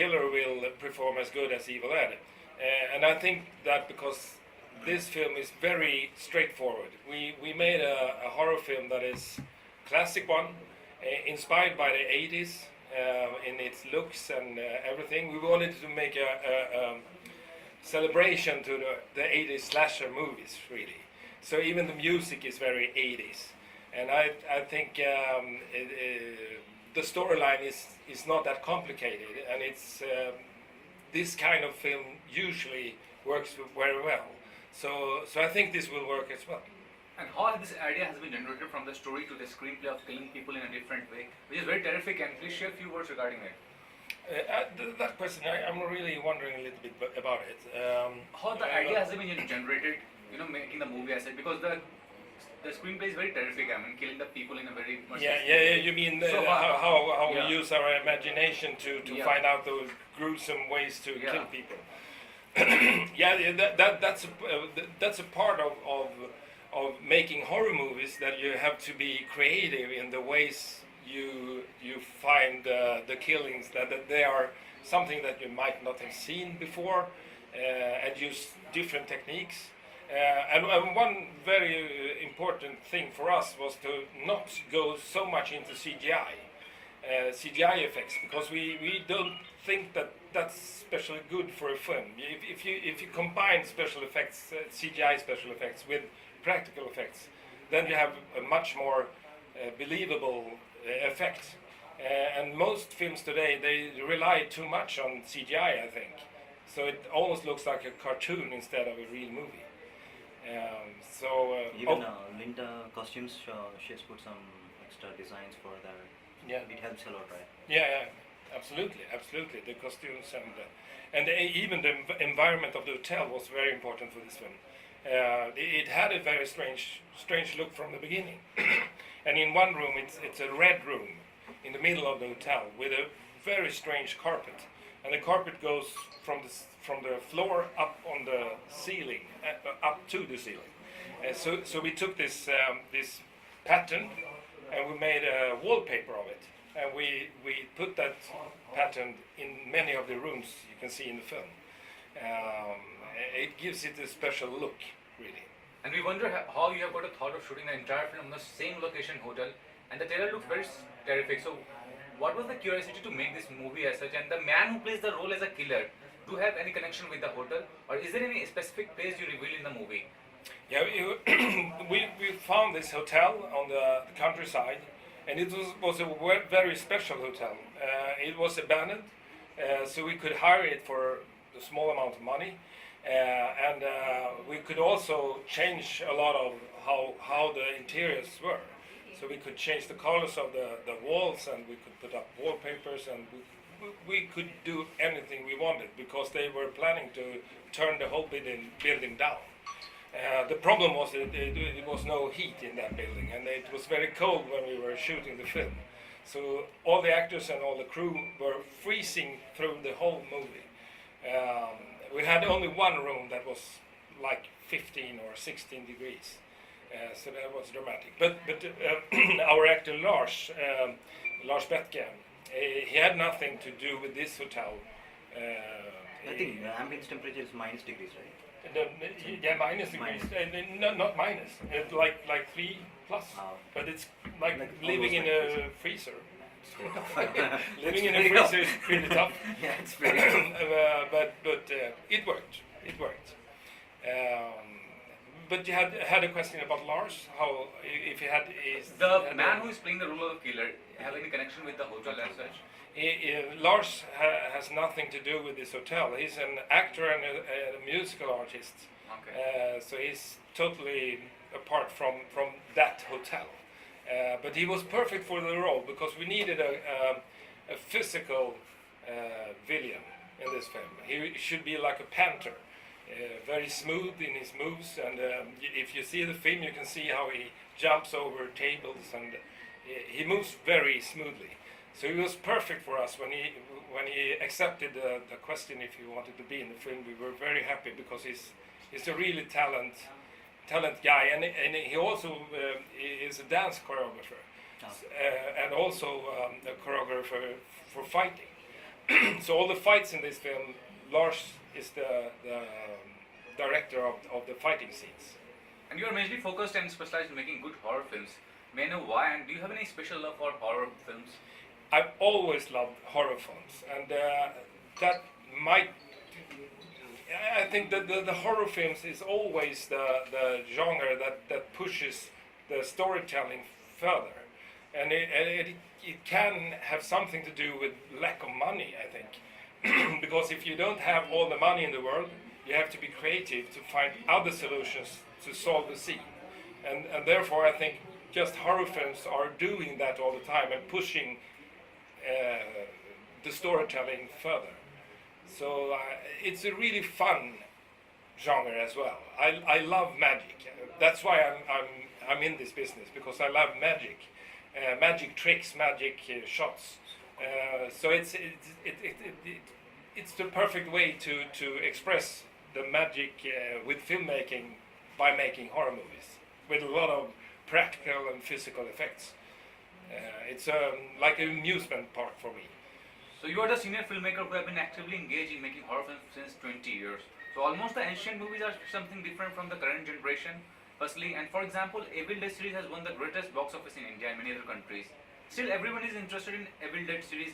killer will perform as good as Evil Ed. And I think that because this film is very straightforward. We made a horror film that is classic one, inspired by the 80s in its looks and everything. We wanted to make a celebration to the 80s slasher movies, really. So even the music is very 80s. And I think the storyline is not that complicated, and it's this kind of film usually works very well. So I think this will work as well. And how this idea has been generated from the story to the screenplay of killing people in a different way, which is very terrific, and please share a few words regarding it. That question, I'm really wondering a little bit about it. How the idea has been generated, making the movie as it, because the screenplay is very terrific. I mean, killing the people in a very much. Yeah. You mean so how yeah. we use our imagination to yeah. find out those gruesome ways to yeah. kill people? That's a part of making horror movies, that you have to be creative in the ways you find the killings, that they are something that you might not have seen before, and use different techniques. And one very important thing for us was to not go so much into CGI effects, because we don't think that that's especially good for a film. If you combine special effects, CGI special effects, with practical effects, then you have a much more believable effect. And most films today, they rely too much on CGI, I think. So it almost looks like a cartoon instead of a real movie. Even Linda costumes, she's put some extra designs for that. Yeah, it helps a lot, right? Yeah, absolutely. The costumes and even the environment of the hotel was very important for this film. It had a very strange look from the beginning. And in one room, it's a red room in the middle of the hotel with a very strange carpet, and the carpet goes from the floor up on the ceiling, up to the ceiling. So we took this pattern, and we made a wallpaper of it, and we put that pattern in many of the rooms you can see in the film. It gives it a special look, really. And we wonder how you have got a thought of shooting the entire film on the same location hotel, and the trailer looks very terrific. So what was the curiosity to make this movie as such, and the man who plays the role as a killer, do you have any connection with the hotel, or is there any specific place you reveal in the movie? Yeah, we found this hotel on the countryside, and it was a very special hotel. It was abandoned, so we could hire it for a small amount of money, and we could also change a lot of how the interiors were. So we could change the colors of the walls, and we could put up wallpapers, and we could do anything we wanted, because they were planning to turn the whole building down. The problem was that there was no heat in that building, and it was very cold when we were shooting the film. So all the actors and all the crew were freezing through the whole movie. We had only one room that was like 15 or 16 degrees. So that was dramatic. But our actor Lars Bethke, he had nothing to do with this hotel. I think the ambient temperature is -degrees, right? Yeah, minus degrees. Not minus. Like 3 plus. But it's like living in a freezer. Living in a freezer is pretty tough. Yeah, it's pretty tough. But it worked. It worked. But you had a question about Lars. How if he had the man who is playing the role of the killer have any connection with the hotel as such? Lars has nothing to do with this hotel. He's an actor and a musical artist. Okay. So he's totally apart from that hotel. But he was perfect for the role, because we needed a physical villain in this film. He should be like a panther, very smooth in his moves, and if you see the film, you can see how he jumps over tables, and he moves very smoothly. So he was perfect for us. When he accepted the question if he wanted to be in the film, we were very happy, because he's a really talent guy, and he also is a dance choreographer, and also a choreographer for fighting. So all the fights in this film, Lars is the director of the fighting scenes. And you are mainly focused and specialized in making good horror films. May I know why, and do you have any special love for horror films? I've always loved horror films, and that might. I think that the horror films is always the genre that pushes the storytelling further, and it can have something to do with lack of money, I think, because if you don't have all the money in the world, you have to be creative to find other solutions to solve the scene, and therefore I think just horror films are doing that all the time and pushing the storytelling further. So it's a really fun genre as well. I love magic. That's why I'm in this business, because I love magic, magic tricks, magic shots. So it's the perfect way to express the magic with filmmaking by making horror movies with a lot of practical and physical effects. It's like an amusement park for me. So you are the senior filmmaker who have been actively engaged in making horror films since 20 years. So almost the ancient movies are something different from the current generation. Firstly, and for example, Evil Dead series has won the greatest box office in India and many other countries. Still, everyone is interested in Evil Dead series,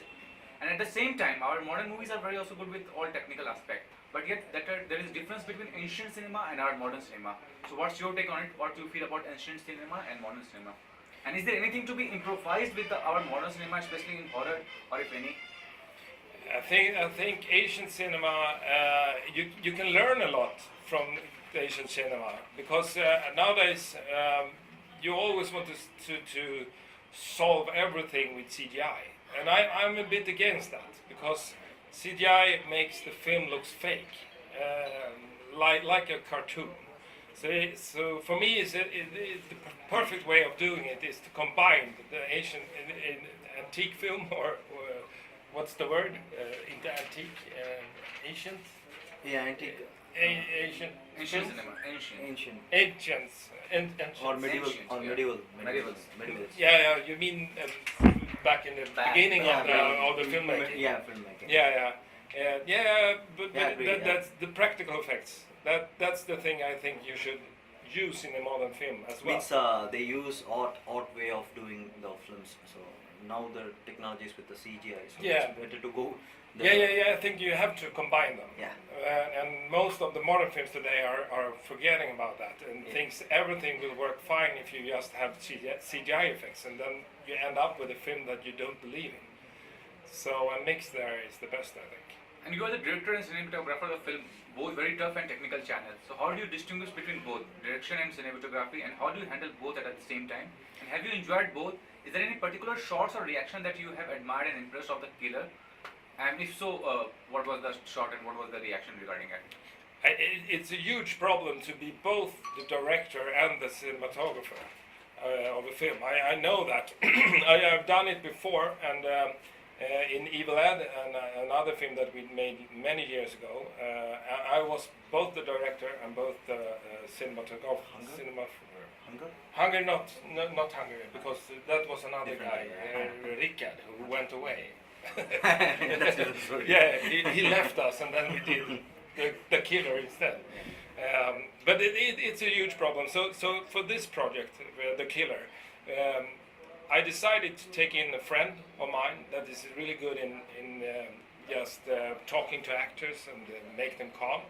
and at the same time, our modern movies are very also good with all technical aspect. But yet, there is difference between ancient cinema and our modern cinema. So what's your take on it? What do you feel about ancient cinema and modern cinema? And is there anything to be improvised with our modern cinema, especially in horror, or if any? I think Asian cinema, you can learn a lot from the Asian cinema, because nowadays you always want to solve everything with CGI, and I'm a bit against that, because CGI makes the film looks fake, like a cartoon. So for me, the perfect way of doing it is to combine the Asian antique film, or what's the word? Into antique, ancient? Yeah, antique. Asian. Ancient cinema. Ancient. Ancients. Or medieval. Ancient, Or yeah. medieval. Medievals. Yeah, you mean back in the beginning of the filmmaking? Yeah, filmmaking. Yeah. But Yeah, that's the practical effects. That's the thing I think you should use in a modern film as well. Means they use odd way of doing the films. So now the technologies with the CGI, so Yeah. it's better to go. Yeah. I think you have to combine them. Yeah. And most of the modern films today are forgetting about that and thinks everything will work fine if you just have CGI effects, and then you end up with a film that you don't believe in. So a mix there is the best, I think. And you are the director and cinematographer of the film, both very tough and technical channels. So how do you distinguish between both direction and cinematography, and how do you handle both at the same time? And have you enjoyed both? Is there any particular shots or reaction that you have admired and impressed of the killer? And if so, what was the shot and what was the reaction regarding it? It's a huge problem to be both the director and the cinematographer of a film. I know that. I have done it before, and in Evil Dead, and another film that we made many years ago, I was both the director and both the cinematographer. Hunger, not Hunger, because that was another guy, Rickard, who went away. That's a different story. Yeah, he left us, and then we did the killer instead. But it's a huge problem. So for this project, the killer, I decided to take in a friend of mine that is really good in just talking to actors and make them calm.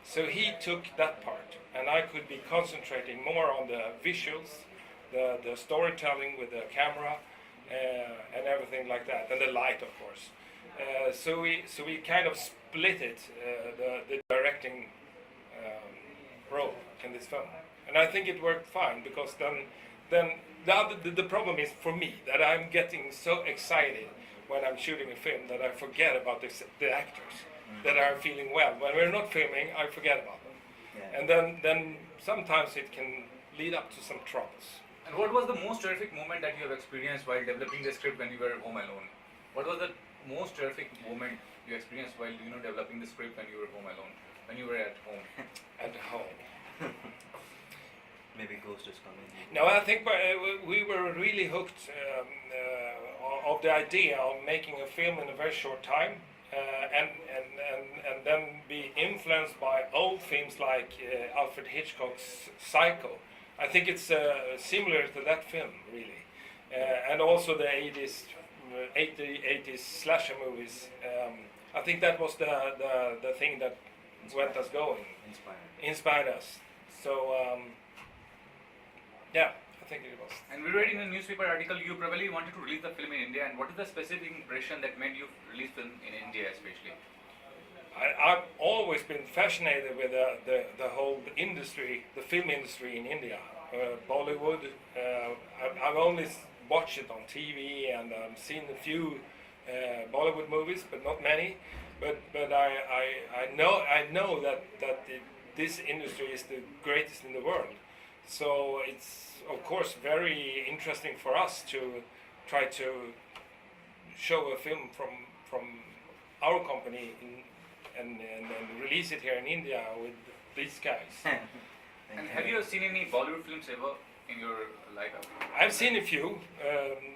So he took that part, and I could be concentrating more on the visuals, the storytelling with the camera, and everything like that, and the light, of course. So we kind of split it, the directing role in this film, and I think it worked fine, because then the problem is for me that I'm getting so excited when I'm shooting a film that I forget about the actors that are feeling well. When we're not filming, I forget about them, and then sometimes it can lead up to some troubles. And what was the most terrific moment that you have experienced while developing the script when you were home alone? What was the most terrific moment you experienced while developing the script when you were home alone, when you were at home? At home. Maybe Ghost is coming. No, I think we were really hooked of the idea of making a film in a very short time, and then be influenced by old films like Alfred Hitchcock's Psycho. I think it's similar to that film, really, and also the 80s slasher movies. I think that was the thing that went us going, inspired us. So yeah, I think it was. And we read in a newspaper article you probably wanted to release the film in India, and what is the specific impression that made you release film in India especially? I've always been fascinated with the whole industry, the film industry in India. Bollywood, I've only watched it on TV and seen a few Bollywood movies, but not many. But I know that this industry is the greatest in the world. So it's of course very interesting for us to try to show a film from our company and release it here in India with these guys. And have you seen any Bollywood films ever in your life? I've seen a few.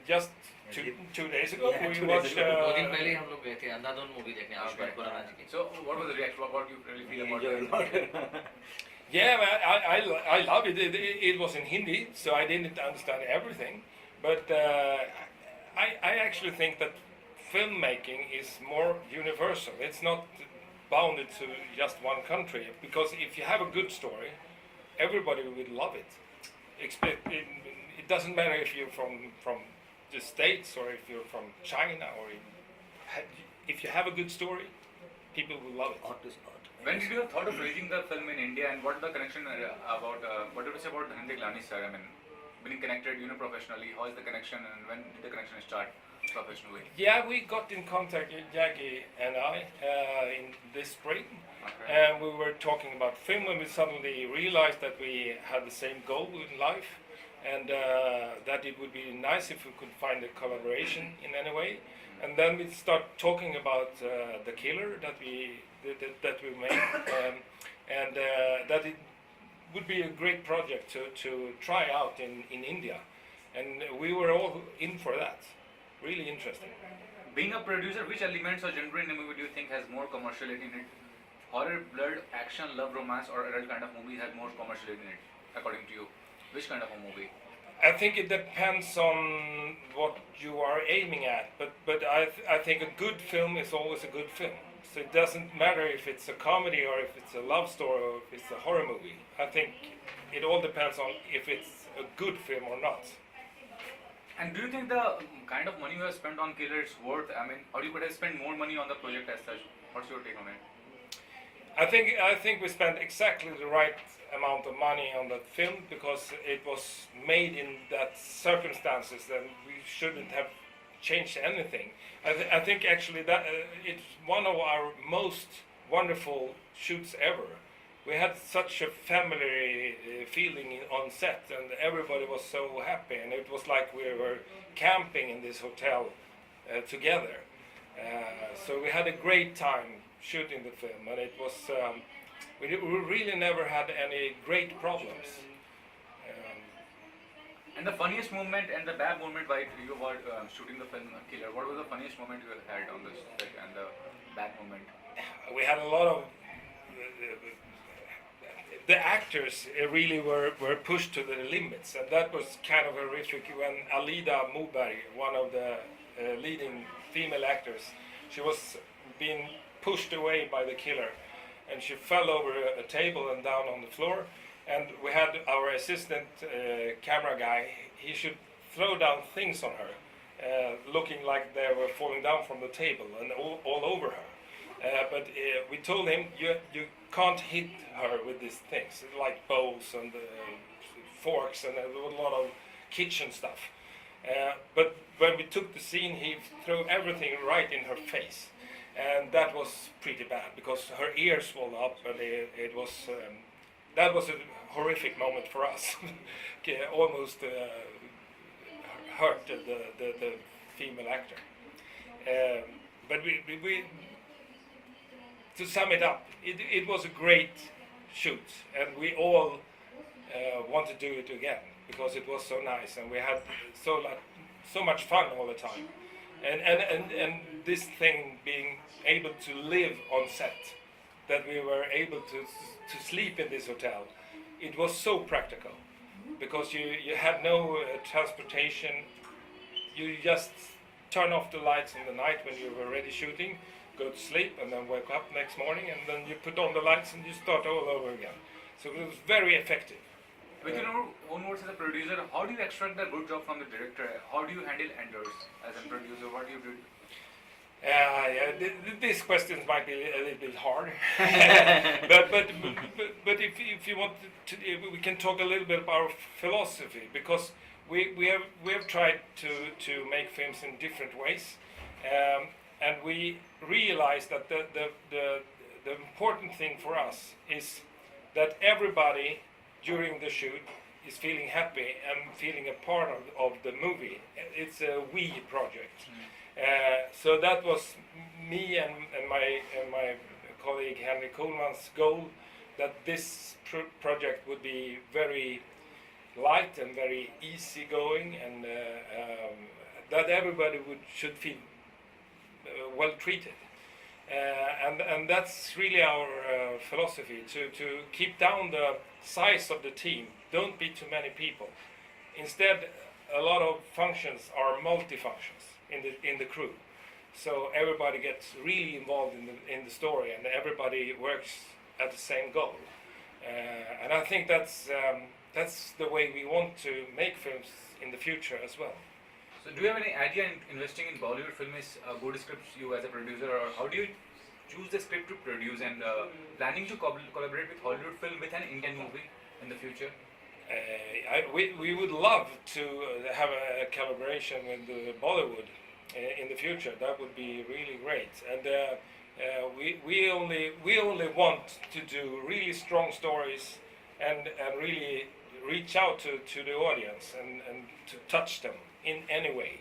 Just two days ago, Yeah, we 2 days watched. ago. 2 दिन पहले ही हम लोग गए थे अंधाधुन movie देखने आयुष्मान खुराना जी की. So what was the reaction? What you really feel about Enjoy it? a lot. Yeah, I love it. It was in Hindi, so I didn't understand everything. But I actually think that filmmaking is more universal. It's not bounded to just one country. Because if you have a good story, everybody will love it. It doesn't matter if you're from the States or if you're from China or if you have a good story, people will love it. Art is art. When did you have thought of releasing the film in India, and what the connection about what do you say about DHANJAY Galani sir? I mean, being connected, professionally, how is the connection, and when did the connection start professionally? Yeah, we got in contact with Jackie and I in this spring, Okay. and we were talking about film, and we suddenly realized that we had the same goal in life, and that it would be nice if we could find a collaboration in any way. And then we start talking about the killer that we made, and that it would be a great project to try out in India, and we were all in for that. Really interesting. Being a producer, which elements or genre in a movie do you think has more commerciality in it? Horror, blood, action, love, romance, or adult kind of movie has more commerciality in it, according to you? Which kind of a movie? I think it depends on what you are aiming at, but I think a good film is always a good film. So it doesn't matter if it's a comedy or if it's a love story or if it's a horror movie. I think it all depends on if it's a good film or not. And do you think the kind of money you have spent on Killer is worth? I mean, or you could have spent more money on the project as such? What's your take on it? I think we spent exactly the right amount of money on that film because it was made in that circumstances and we shouldn't have changed anything. I think actually that it's one of our most wonderful shoots ever. We had such a family feeling on set and everybody was so happy and it was like we were camping in this hotel together. So we had a great time shooting the film and it was we really never had any great problems. And the funniest moment and the bad moment while you were shooting the film Killer, what was the funniest moment you had on this set and the bad moment? We had a lot of the actors really were pushed to the limits, and that was kind of horrific when Alida Moberg, one of the leading female actors, she was being pushed away by the killer and she fell over a table and down on the floor, and we had our assistant camera guy, he should throw down things on her looking like they were falling down from the table and all over her. But we told him you can't hit her with these things like bowls and forks and a lot of kitchen stuff. But when we took the scene, he threw everything right in her face, and that was pretty bad because her ears swelled up, and it was that was a horrific moment for us. Almost hurt the female actor. But we to sum it up, it was a great shoot, and we all want to do it again because it was so nice, and we had so much fun all the time. and this thing being able to live on set, that we were able to sleep in this hotel, it was so practical because you had no transportation. You just turn off the lights in the night when you were ready shooting, go to sleep, and then wake up next morning, and then you put on the lights and you start all over again. So it was very effective. With your own words as a producer, how do you extract the good job from the director? How do you handle Anders as a producer? What do you do? These questions might be a little bit hard, but if you want to, we can talk a little bit about our philosophy, because we have tried to make films in different ways, and we realize that the important thing for us is that everybody during the shoot is feeling happy and feeling a part of the movie. It's a we project. So that was me and my colleague Henry Kohlman's goal, that this project would be very light and very easygoing, and that everybody should feel well treated. And that's really our philosophy, to keep down the size of the team. Don't be too many people. Instead, a lot of functions are multi-functions in the crew. So everybody gets really involved in the story, and everybody works at the same goal. And I think that's the way we want to make films in the future as well. So do you have any idea in investing in Bollywood film is good scripts you as a producer, or how do you choose the script to produce, and planning to collaborate with Hollywood film with an Indian movie in the future? We would love to have a collaboration with Bollywood in the future. That would be really great. And we only want to do really strong stories and really reach out to the audience and to touch them in any way.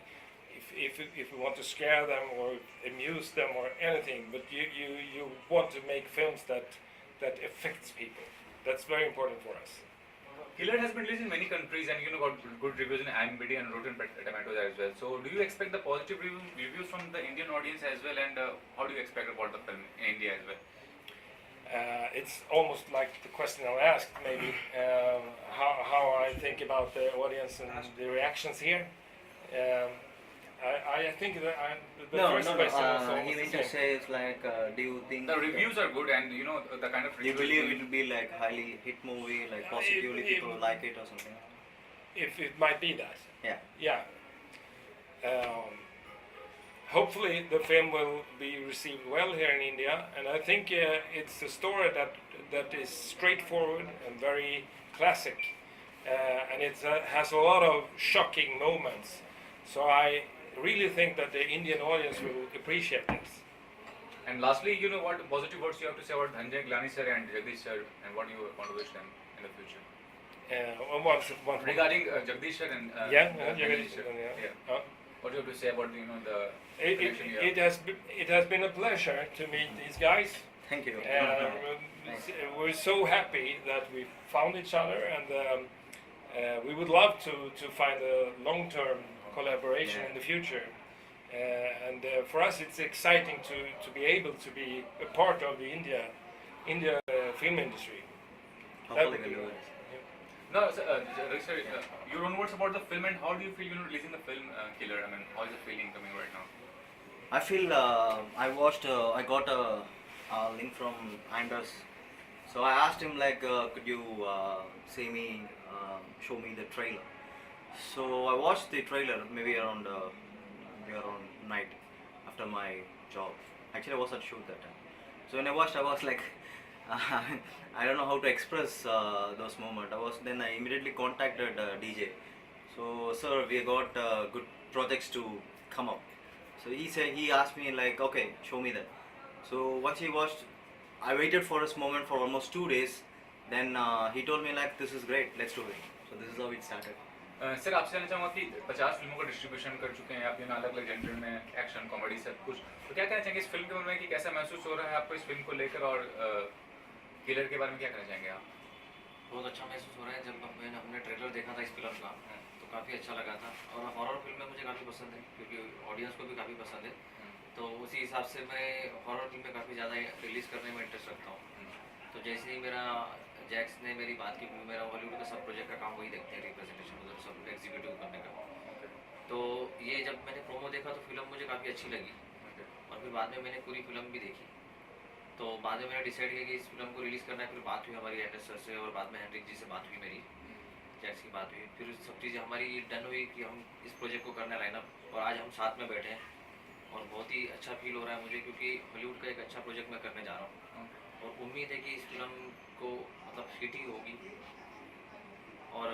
If we want to scare them or amuse them or anything, but you want to make films that affects people. That's very important for us. Killer has been released in many countries and got good reviews in IMDb and Rotten Tomatoes as well. So do you expect the positive reviews from the Indian audience as well, and how do you expect about the film in India as well? It's almost like the question I asked, maybe, how I think about the audience and the reactions here. I think that the first question was almost he meant to say it's like, do you think the reviews are good, and the kind of do you believe it will be like highly hit movie, like positively people like it or something? If it might be that. Yeah. Hopefully the film will be received well here in India, and I think it's a story that is straightforward and very classic, and it has a lot of shocking moments. So I really think that the Indian audience will appreciate this. And lastly, what positive words you have to say about DHANJAY, GALANI sir and Jagdish sir, and what you want to wish them in the future? Regarding Jagdish sir and Jagdish sir. What do you have to say about the it has been a pleasure to meet these guys. Thank you. We're so happy that we found each other, and we would love to find a long-term collaboration in the future. And for us, it's exciting to be able to be a part of the India film industry. That would be great. No, sir, your own words about the film, and how do you feel releasing the film Killer? I mean, how is the feeling coming right now? I feel I got a link from ANDERS. So I asked him like, could you show me the trailer? So I watched the trailer maybe around night after my job. Actually, I was at shoot that time. So when I watched, I was like, I don't know how to express those moments. Then I immediately contacted DJ. So sir, we got good projects to come up. So he asked me like, okay, show me that. So once he watched, I waited for his moment for almost 2 days. Then he told me like, this is great, let's do it. So this is how it started. Sir आपसे जानना चाहूँगा कि 50 फिल्मों का distribution कर चुके हैं आप, अलग अलग जेंडर में, एक्शन, कॉमेडी, सब कुछ, तो क्या कहना चाहेंगे इस फिल्म के बारे में, कि कैसा महसूस हो रहा है आपको इस फिल्म को लेकर, और किलर के बारे में क्या कहना चाहेंगे आप? बहुत अच्छा महसूस हो रहा है। जब मैंने अपने ट्रेलर देखा था इस फिल्म का, तो तो काफ़ी अच्छा लगा था। और हॉरर फिल्में मुझे काफ़ी पसंद है क्योंकि ऑडियंस को भी काफ़ी पसंद है, तो उसी हिसाब से मैं हॉरर फिल्में काफ़ी ज़्यादा रिलीज़ करने में इंटरेस्ट रखता हूँ। तो जैसे ही मेरा जैक्स ने मेरी बात की, मेरा हॉलीवुड का सब प्रोजेक्ट का काम वही देखते हैं, रिप्रेजेंटेशन उधर सब एग्जीक्यूटिव करने का। तो ये जब मैंने प्रोमो देखा तो फिल्म मुझे काफ़ी अच्छी लगी, और फिर बाद में मैंने पूरी फिल्म भी देखी। तो बाद में मैंने डिसाइड किया कि इस फिल्म को रिलीज़ करना है। फिर बात हुई हमारी एंडर्स सर से, और बाद में हेनरिक जी से बात हुई मेरी, जैक्स की बात हुई। फिर सब चीज़ें हमारी डन हुई कि हम इस प्रोजेक्ट को करना लाइनअप, और आज हम साथ में बैठे हैं और बहुत ही अच्छा फील हो रहा है मुझे, क्योंकि हॉलीवुड का एक अच्छा प्रोजेक्ट मैं करने जा रहा हूँ, और उम्मीद है कि इस फिल्म को मतलब हिट ही होगी। और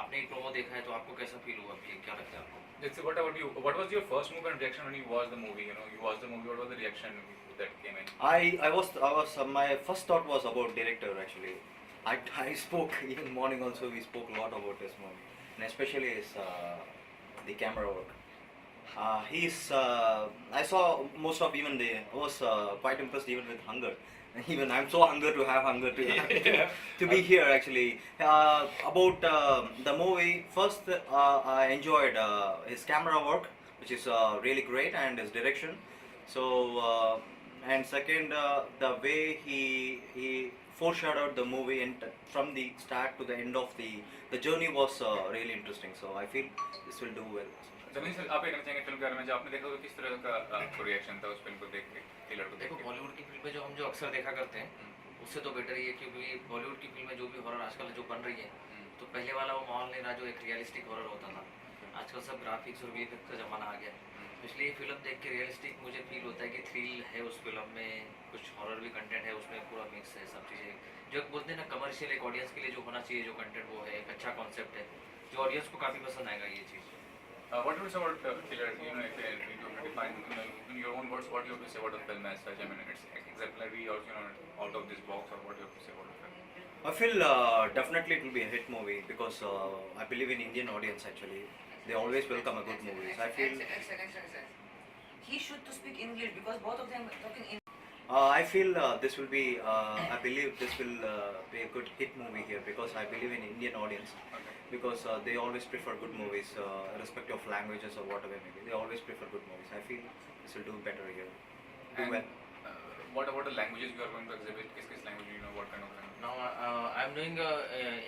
आपने ही प्रोमो देखा है तो आपको कैसा फील हुआ, कि क्या लगता है आपको? Let's say, what about you? What was your first move and reaction when you watched the movie? You know, you watched the movie. What was the reaction that came in? I was my first thought was about director actually. I spoke even morning also. We spoke a lot about this movie, and especially his the camera work. I saw most of even the I was quite impressed even with hunger. Even I'm so hunger to have hunger to Yeah. to be here actually. About the movie, first I enjoyed his camera work, which is really great, and his direction. So and second, the way he foreshadowed the movie, and from the start to the end of the journey was really interesting. So I feel this will do well. जमीन sir, आप ये कहना चाहेंगे film के बारे में, जो आपने देखा, तो किस तरह का आपको रिएक्शन था उस फिल्म को देख के, किलर को देख देखो, के? बॉलीवुड की फिल्में जो हम जो अक्सर देखा करते हैं उससे तो बेटर ही है, क्योंकि बॉलीवुड की फिल्में जो भी हॉरर आजकल जो बन रही है, तो पहले वाला वो माहौल नहीं रहा जो एक रियलिस्टिक हॉरर होता था। आजकल सब ग्राफिक्स और वीएफएक्स का ज़माना आ गया, तो इसलिए ये फिल्म देख के रियलिस्टिक मुझे फील होता है कि थ्रिल है उस फिल्म में, कुछ हॉरर भी कंटेंट है उसमें, पूरा मिक्स है सब चीज़ें। जो एक बोलते हैं ना कमर्शियल, एक ऑडियंस के लिए जो होना चाहिए जो कंटेंट, वो है एक अच्छा कॉन्सेप्ट है जो ऑडियंस को काफ़ी पसंद आएगा ये चीज़। What do you say about Killer? You know, if you define, you know, in your own words, what do you have to say about the film as such? I mean, it's exemplary, or you know, out of this box, or what do you have to say about the film? I feel definitely it will be a hit movie because I believe in Indian audience actually. They always welcome a good movies. I feel He should to speak English because both of them are talking English. I feel this will be. I believe this will be a good hit movie here because I believe in Indian audience because they always prefer good movies, irrespective of languages or whatever maybe. They always prefer good movies. I feel this will do better here. Do And well. what about the languages you are going to exhibit? Kiss language, you know, what kind of language? Now I'm doing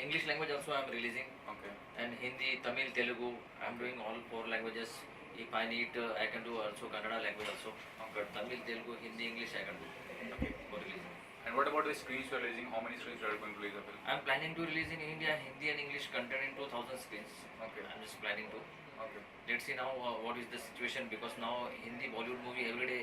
English language also I'm releasing, Okay. and Hindi, Tamil, Telugu. I'm doing all 4 languages. If I need, I can do also Kannada language also. But Tamil, Telugu, Hindi, English I can do. Okay. For releasing. And what about the screens you are releasing? How many screens you are going to release the film? I'm planning to release in India Hindi and English content in 2000 screens. Okay. I'm just planning to. Okay. Let's see now what is the situation, because now Hindi Bollywood movie every day,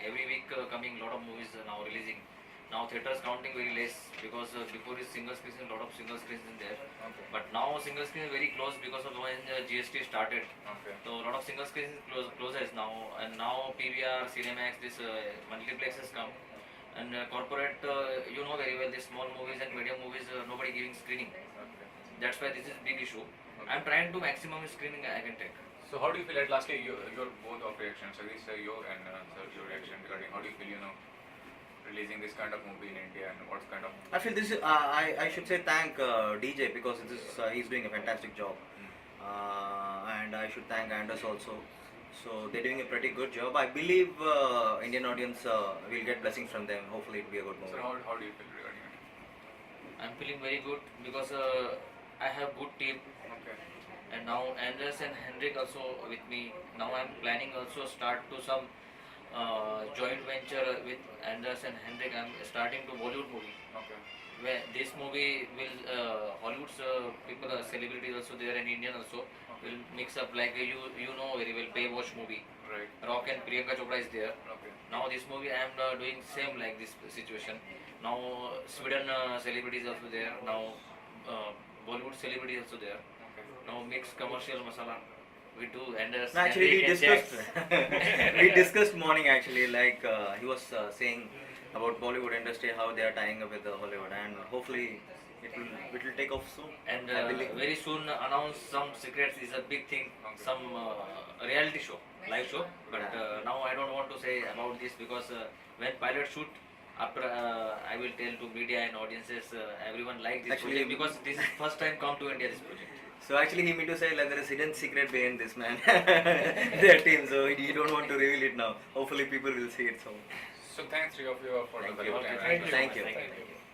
every week coming lot of movies now releasing. Now theaters counting very less because before is single screens, a lot of single screens in there. Okay. But now single screen is very close because of when GST started. Okay. So a lot of single screens closes now, and now PVR, Cinemax, this multiplex has come. And corporate, you know very well, these small movies and medium movies, nobody giving screening. Okay. That's why this is big issue. I'm trying to maximum screening I can take. So how do you feel at lastly your both of reactions, Sir, your and sir, your reaction regarding how do you feel, you know, releasing this kind of movie in India, and what kind of? I feel this is. I should say thank DJ because this is, he's doing a fantastic job, and I should thank Anders also. So they're doing a pretty good job. I believe Indian audience will get blessings from them. Hopefully, it will be a good movie. So how do you feel regarding it? I'm feeling very good because I have good team, Okay. and now Anders and Henrik also with me. Now I'm planning also start to some joint venture with Anders and Henrik. I'm starting to Bollywood movie. Okay. Where this movie will Hollywood's people, celebrities also there, and Indian also will mix up like you know very well Baywatch movie. Right. Rock and Priyanka Chopra is there. Okay. Now this movie I am doing same like this situation. Now Sweden celebrities also there. Now Bollywood celebrities also there. Okay. Now mix commercial masala. We do Anders. No, actually, we Henrik and discussed. Jax. We discussed morning actually. Like he was saying about Bollywood industry, how they are tying up with the Hollywood, and hopefully it will take off soon. And I believe. very soon announce some secrets is a big thing, Okay. some reality show, live show. But now I don't want to say about this because when pilot shoot, after I will tell to media and audiences, everyone like this Actually, project because this is first time come to India this project. So actually he meant to say like there is hidden secret behind this man, their team. So he don't want to reveal it now. Hopefully people will see it. So So thanks three of you for the Thank you. valuable time. Thank you. Thank you. Thank you.